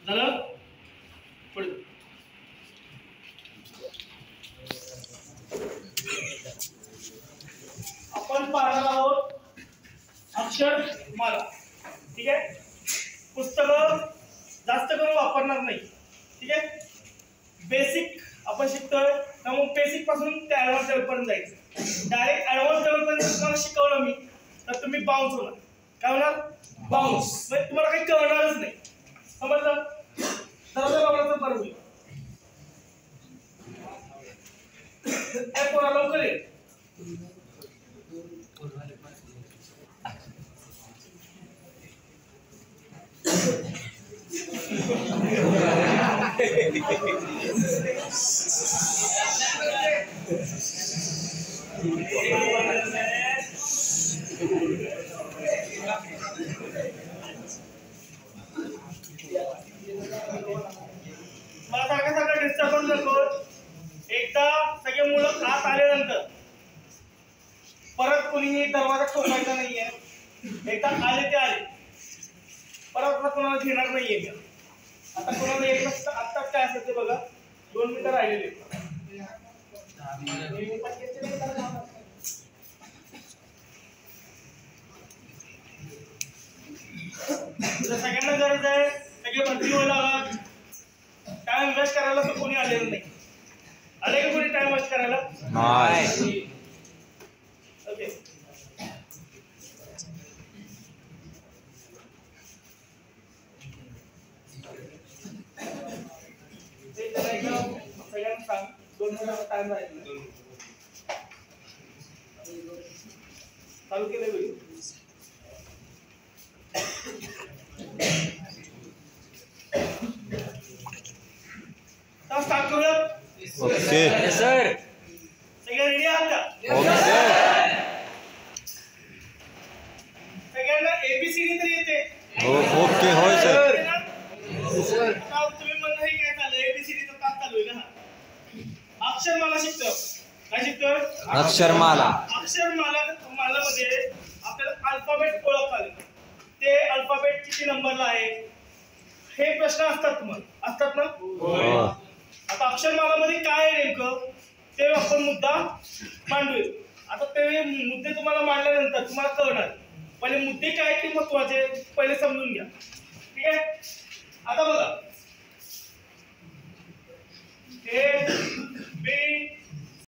झालं पुढे आपण पाहणार आहोत अक्षरमाला. ठीक आहे, पुस्तकं जास्त करून वापरणार नाही. ठीक आहे, बेसिक आपण शिकतोय त्यामुळे बेसिक पासून ते ऍडव्हान्स लेवल पर्यंत जायचं. डायरेक्ट ऍडव्हान्स लेवल पर्यंत तुम्हाला शिकवलं मी तर तुम्ही बाउन्स होणार. काय होणार? बाउन्स. म्हणजे तुम्हाला काही कळणारच नाही. समजलं? सर्वसाधारण बरं होईल. पोरा लवकर ये. मला सांगा डिस्टर्बन्स नको. एकदा सगळे मुलं आत आल्यानंतर परत कोणी दरवाजा ठोकायचा नाहीये. एकदा आले ते आले, परत कोणाला घेणार नाहीये. आता कोणाला एक नसतं. आत्ताच काय असेल ते बघा. 2 मिनिटं राहिलेले. सगळ्यांना गरज आहे. सगळे भरती व्हायला हवा. टाइम वेस्ट करायला तर कोणी आलेलं नाही. आले का कोणी टाइम वेस्ट करायला? नाही. ओके, सगळ्यांना सांग 2 मिनिटाचा टाइम राहील. चालू केलं होईल. स्टार्ट करूया. Okay sir. सगळे रेडी आहात का? Okay sir. सगळ्यांना एबीसीडी तर येते? ओके होय सर. तुम्ही म्हणता हे काय चालू? एबीसीडी तर तास चालू आहे ना. अक्षरमाला शिकतो. काय शिकतोय? अक्षरमाला. अक्षरमाला मध्ये आपल्याला अल्फाबेट ओळखता आले. ते अल्फाबेट किती नंबरला आहे हे प्रश्न असतात तुम्हाला. असतात ना? आता अक्षरमालामध्ये काय आहे नेमकं ते आपण मुद्दा मांडूया. आता ते मुद्दे तुम्हाला मांडल्यानंतर तुम्हाला कळणार. पहिले मुद्दे काय ते महत्वाचे पहिले समजून घ्या. ठीक आहे, आता बघा A B